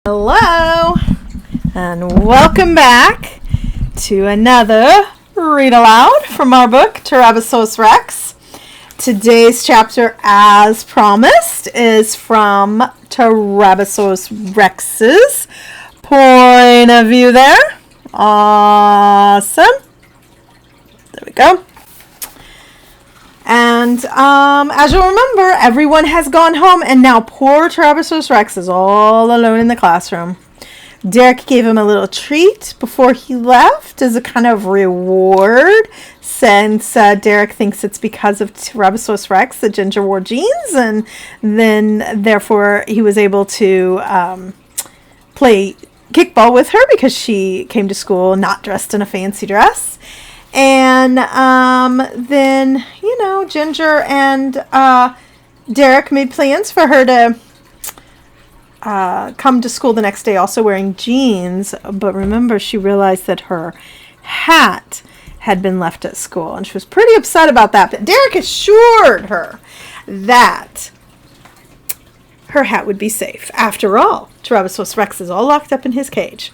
Hello, and welcome back to another read aloud from our book, Tyrabbisaurus Rex. Today's chapter, as promised, is from Tyrabbisaurus Rex's point of view there. Awesome. There we go. And as you'll remember, everyone has gone home, and now poor Tyrabbisaurus Rex is all alone in the classroom. Derek gave him a little treat before he left as a kind of reward, since Derek thinks it's because of Tyrabbisaurus Rex that Ginger wore jeans, and then therefore he was able to play kickball with her because she came to school not dressed in a fancy dress. And then, Ginger and Derek made plans for her to come to school the next day also wearing jeans. But remember, she realized that her hat had been left at school, and she was pretty upset about that. But Derek assured her that her hat would be safe. After all, Tyrabbisaurus Rex is all locked up in his cage.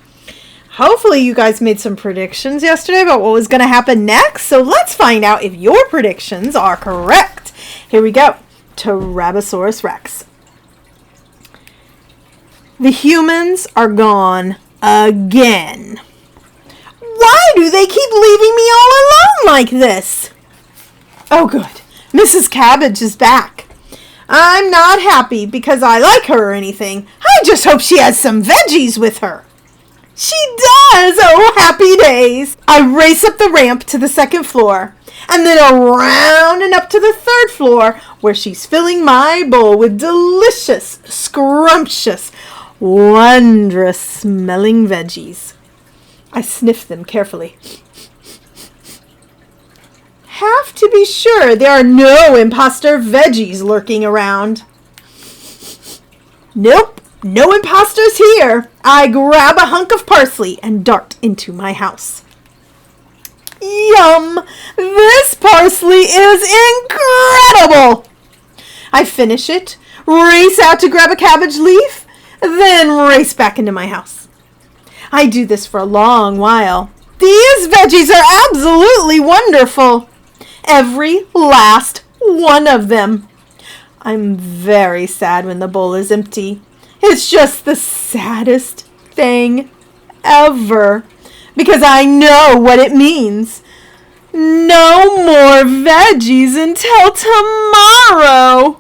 Hopefully you guys made some predictions yesterday about what was going to happen next. So let's find out if your predictions are correct. Here we go. Tyrabbisaurus Rex. The humans are gone again. Why do they keep leaving me all alone like this? Oh, good. Mrs. Cabbage is back. I'm not happy because I like her or anything. I just hope she has some veggies with her. She does! Oh, happy days! I race up the ramp to the second floor, and then around and up to the third floor, where she's filling my bowl with delicious, scrumptious, wondrous-smelling veggies. I sniff them carefully. Have to be sure there are no imposter veggies lurking around. Nope. No imposters here. I grab a hunk of parsley and dart into my house. Yum! This parsley is incredible! I finish it, race out to grab a cabbage leaf, then race back into my house. I do this for a long while. These veggies are absolutely wonderful. Every last one of them. I'm very sad when the bowl is empty. It's just the saddest thing ever, because I know what it means. No more veggies until tomorrow.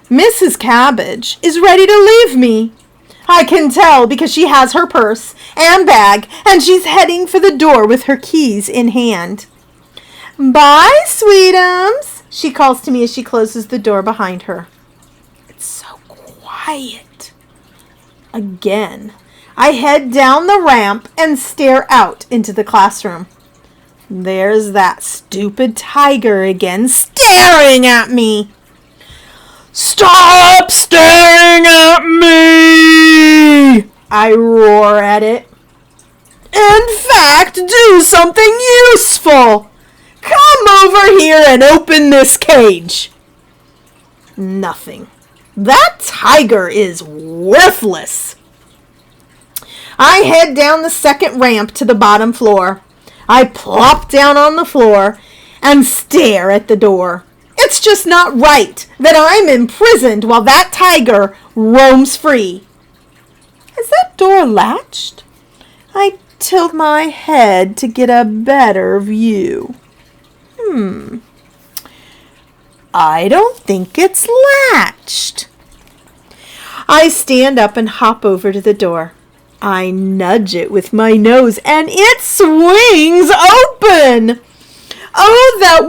Mrs. Cabbage is ready to leave me. I can tell because she has her purse and bag, and she's heading for the door with her keys in hand. Bye, sweetums, she calls to me as she closes the door behind her. So quiet. Again, I head down the ramp and stare out into the classroom. There's that stupid tiger again staring at me. Stop staring at me! I roar at it. In fact, do something useful. Come over here and open this cage. Nothing. That tiger is worthless. I head down the second ramp to the bottom floor. I plop down on the floor and stare at the door. It's just not right that I'm imprisoned while that tiger roams free. Is that door latched? I tilt my head to get a better view. I don't think it's latched. I stand up and hop over to the door. I nudge it with my nose and it swings open. Oh, that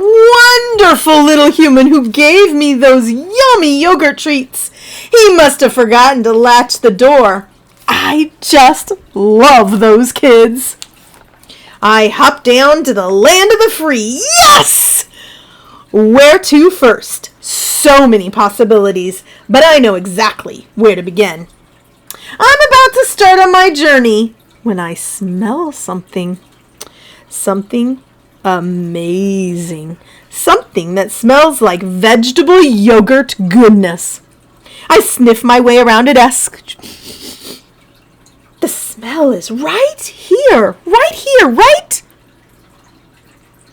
wonderful little human who gave me those yummy yogurt treats. He must have forgotten to latch the door. I just love those kids. I hop down to the land of the free. Yes! Where to first? So many possibilities, but I know exactly where to begin. I'm about to start on my journey when I smell something. Something amazing. Something that smells like vegetable yogurt goodness. I sniff my way around a desk. The smell is right here, right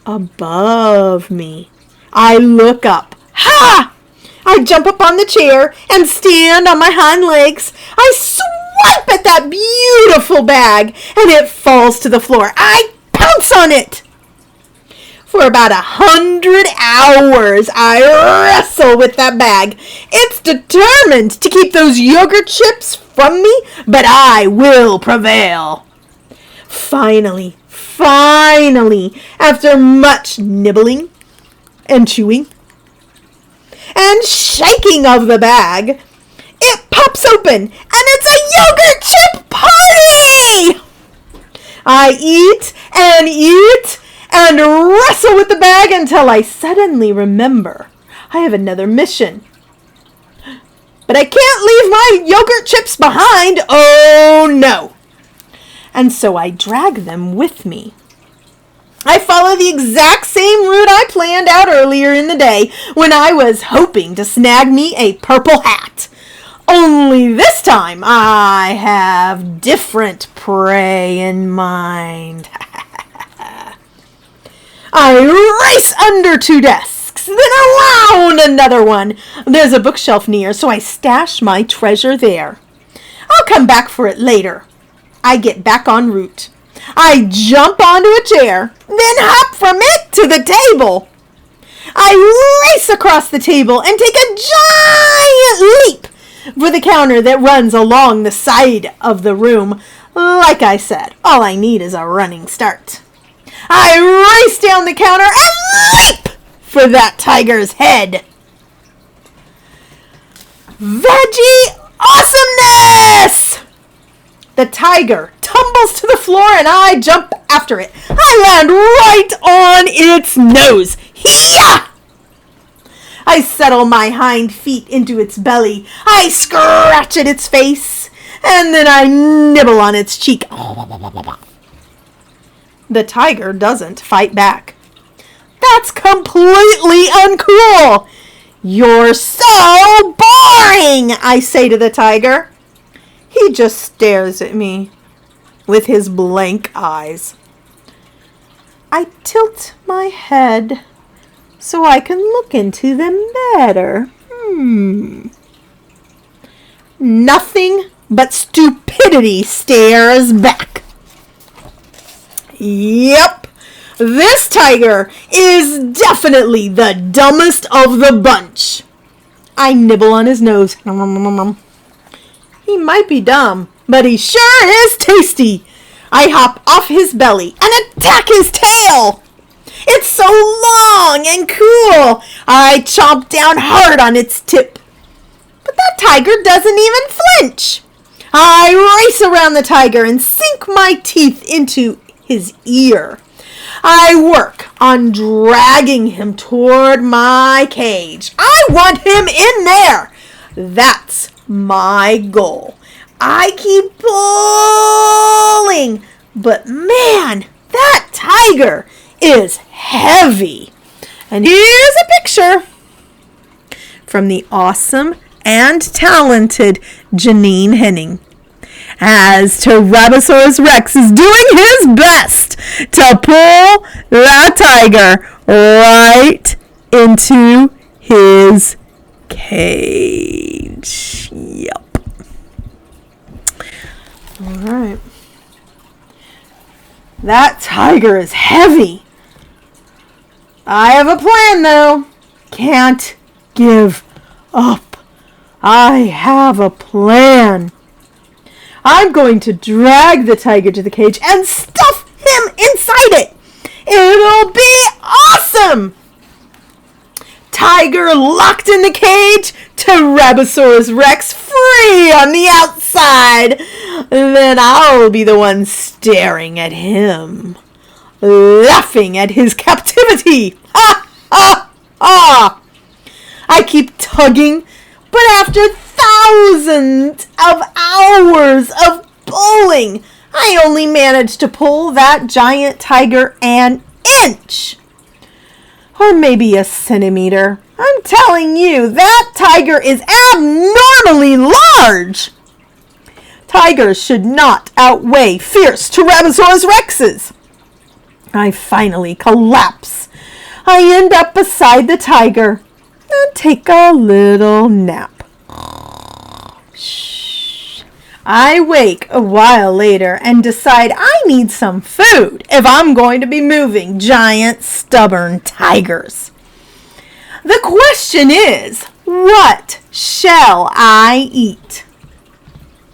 above me. I look up. Ha! I jump up on the chair and stand on my hind legs. I swipe at that beautiful bag and it falls to the floor. I pounce on it. For about 100 hours, I wrestle with that bag. It's determined to keep those yogurt chips from me, but I will prevail. Finally, after much nibbling and chewing and shaking of the bag, it pops open and it's a yogurt chip party! I eat and wrestle with the bag until I suddenly remember I have another mission. But I can't leave my yogurt chips behind. Oh no. And so I drag them with me. I follow the exact same route I planned out earlier in the day when I was hoping to snag me a purple hat. Only this time I have different prey in mind. I race under 2 desks, then around another one. There's a bookshelf near, so I stash my treasure there. I'll come back for it later. I get back en route. I jump onto a chair, then hop from it to the table. I race across the table and take a giant leap for the counter that runs along the side of the room. Like I said, all I need is a running start. I race down the counter and leap for that tiger's head. Veggie awesomeness! The tiger tumbles to the floor and I jump after it. I land right on its nose. Hee-yah! I settle my hind feet into its belly. I scratch at its face and then I nibble on its cheek. The tiger doesn't fight back. That's completely uncool. You're so boring, I say to the tiger. He just stares at me with his blank eyes. I tilt my head so I can look into them better. Nothing but stupidity stares back. Yep, this tiger is definitely the dumbest of the bunch. I nibble on his nose. He might be dumb, but he sure is tasty. I hop off his belly and attack his tail. It's so long and cool. I chomp down hard on its tip. But that tiger doesn't even flinch. I race around the tiger and sink my teeth into his ear. I work on dragging him toward my cage. I want him in there. That's my goal. I keep pulling, but man, that tiger is heavy. And here's a picture from the awesome and talented Janine Henning, as Tyrabbisaurus Rex is doing his best to pull that tiger right into his cage. Yep. All right. That tiger is heavy. I have a plan, though. Can't give up. I have a plan. I'm going to drag the tiger to the cage and stuff him inside it. It'll be awesome. Tiger locked in the cage, Tyrabbisaurus Rex free on the outside. Then I'll be the one staring at him, laughing at his captivity. Ha, ha, ha. I keep tugging, but after thousands of hours of pulling, I only managed to pull that giant tiger an inch. Or maybe a centimeter. I'm telling you, that tiger is abnormally large. Tigers should not outweigh fierce Tyrabbisaurus Rexes. I finally collapse. I end up beside the tiger and take a little nap. Shh. I wake a while later and decide I need some food if I'm going to be moving giant, stubborn tigers. The question is, what shall I eat?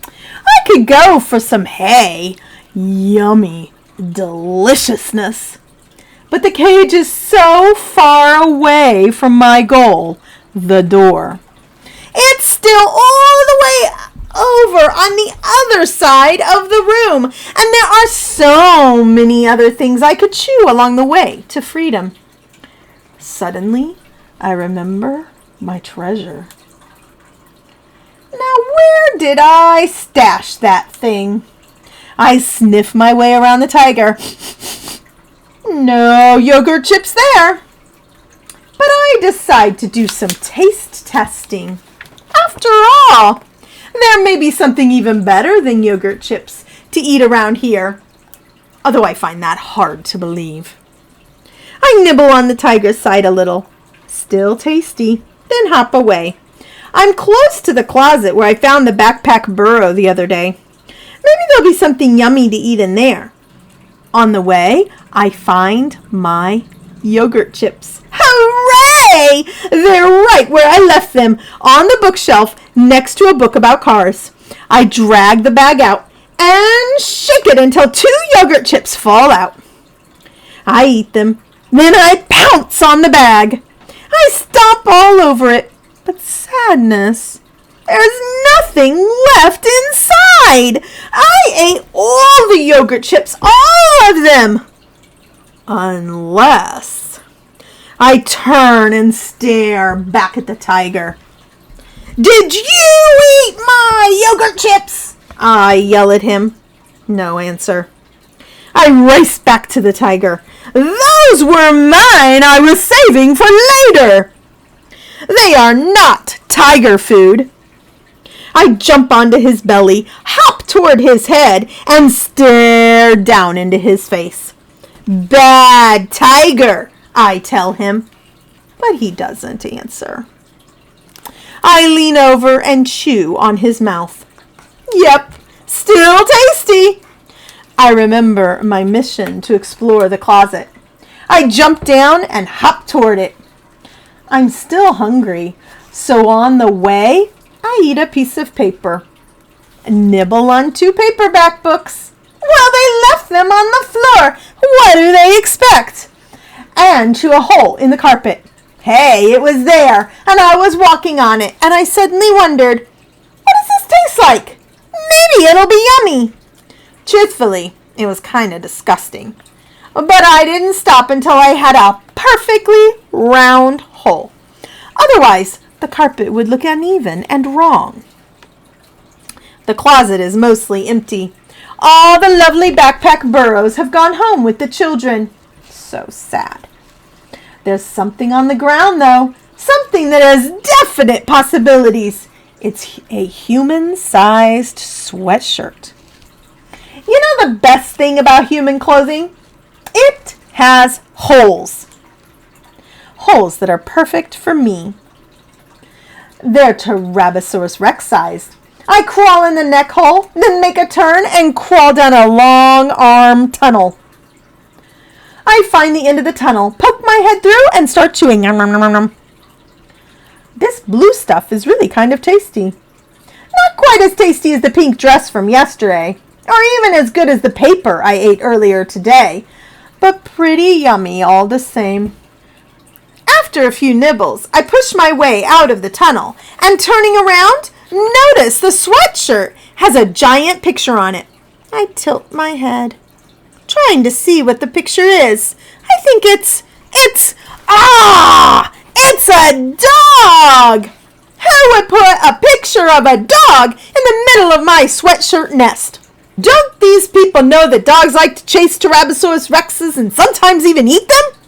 I could go for some hay, yummy deliciousness, but the cage is so far away from my goal, the door. It's still all the way over on the other side of the room, and there are so many other things I could chew along the way to freedom. Suddenly, I remember my treasure. Now, where did I stash that thing? I sniff my way around the tiger. No yogurt chips there. But I decide to do some taste testing. After all, there may be something even better than yogurt chips to eat around here, although I find that hard to believe. I nibble on the tiger's side a little. Still tasty, then hop away. I'm close to the closet where I found the backpack burrow the other day. Maybe there'll be something yummy to eat in there. On the way, I find my yogurt chips. Hooray! They're right where I left them, on the bookshelf next to a book about cars. I drag the bag out and shake it until 2 yogurt chips fall out. I eat them, then I pounce on the bag. I stomp all over it, but sadness, there's nothing left inside. I ate all the yogurt chips, all of them. Unless I turn and stare back at the tiger. Did you eat my yogurt chips? I yell at him. No answer. I race back to the tiger. Those were mine. I was saving for later. They are not tiger food. I jump onto his belly, hop toward his head, and stare down into his face. Bad tiger, I tell him, but he doesn't answer. I lean over and chew on his mouth. Yep, still tasty. I remember my mission to explore the closet. I jump down and hop toward it. I'm still hungry, so on the way, I eat a piece of paper. Nibble on 2 paperback books. Well, they left them on the floor. What do they expect? And chew a hole in the carpet. Hey, it was there, and I was walking on it, and I suddenly wondered, what does this taste like? Maybe it'll be yummy. Truthfully, it was kind of disgusting. But I didn't stop until I had a perfectly round hole. Otherwise, the carpet would look uneven and wrong. The closet is mostly empty. All the lovely backpack burros have gone home with the children. So sad. There's something on the ground, though. Something that has definite possibilities. It's a human-sized sweatshirt. You know the best thing about human clothing? It has holes. Holes that are perfect for me. They're Tyrabbisaurus Rex sized. I crawl in the neck hole, then make a turn and crawl down a long arm tunnel. I find the end of the tunnel, poke my head through, and start chewing. Nom, nom, nom, nom. This blue stuff is really kind of tasty. Not quite as tasty as the pink dress from yesterday, or even as good as the paper I ate earlier today, but pretty yummy all the same. After a few nibbles, I push my way out of the tunnel, and turning around, notice the sweatshirt has a giant picture on it. I tilt my head, trying to see what the picture is. I think it's a dog! Who would put a picture of a dog in the middle of my sweatshirt nest? Don't these people know that dogs like to chase Tyrabbisaurus Rexes and sometimes even eat them?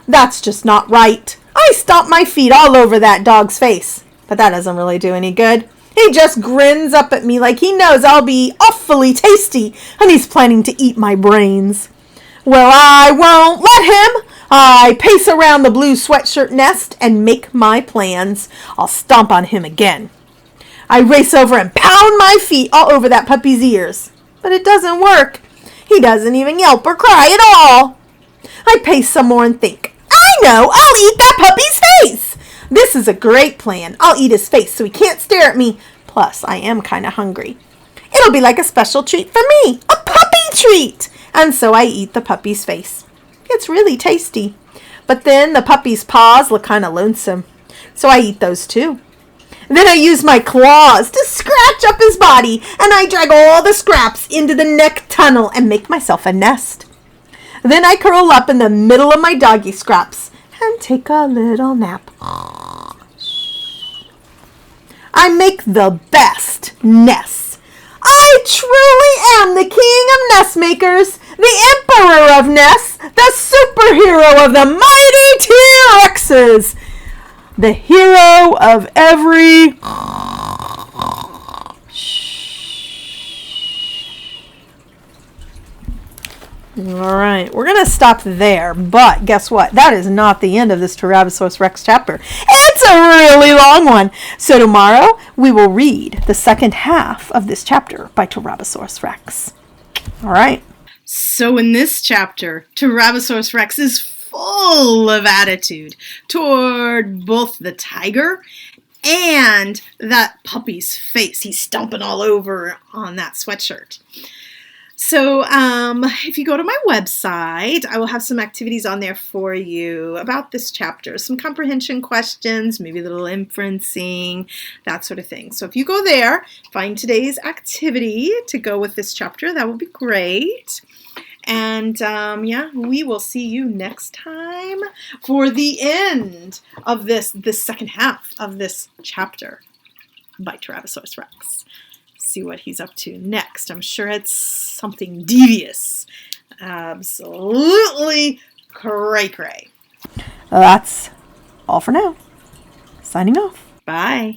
That's just not right. I stomp my feet all over that dog's face, but that doesn't really do any good. He just grins up at me like he knows I'll be awfully tasty, and he's planning to eat my brains. Well, I won't let him. I pace around the blue sweatshirt nest and make my plans. I'll stomp on him again. I race over and pound my feet all over that puppy's ears, but it doesn't work. He doesn't even yelp or cry at all. I pace some more and think, I know, I'll eat that puppy's face. This is a great plan. I'll eat his face so he can't stare at me. Plus, I am kind of hungry. It'll be like a special treat for me, a puppy treat. And so I eat the puppy's face. It's really tasty. But then the puppy's paws look kind of lonesome. So I eat those too. Then I use my claws to scratch up his body, and I drag all the scraps into the neck tunnel and make myself a nest. Then I curl up in the middle of my doggy scraps and take a little nap. I make the best nests. I truly am the king of nest makers, the emperor of nests, the superhero of the mighty T-Rexes, the hero of every... All right, we're going to stop there, but guess what? That is not the end of this Tyrabbisaurus Rex chapter. It's a really long one. So tomorrow we will read the second half of this chapter by Tyrabbisaurus Rex. All right. So in this chapter, Tyrabbisaurus Rex is full of attitude toward both the tiger and that puppy's face. He's stomping all over on that sweatshirt. So if you go to my website, I will have some activities on there for you about this chapter, some comprehension questions, maybe a little inferencing, that sort of thing. So if you go there, find today's activity to go with this chapter, that would be great. And yeah, we will see you next time for the end of this second half of this chapter by Tyrabbisaurus Rex. See what he's up to next. I'm sure it's something devious. Absolutely cray-cray. That's all for now. Signing off. Bye.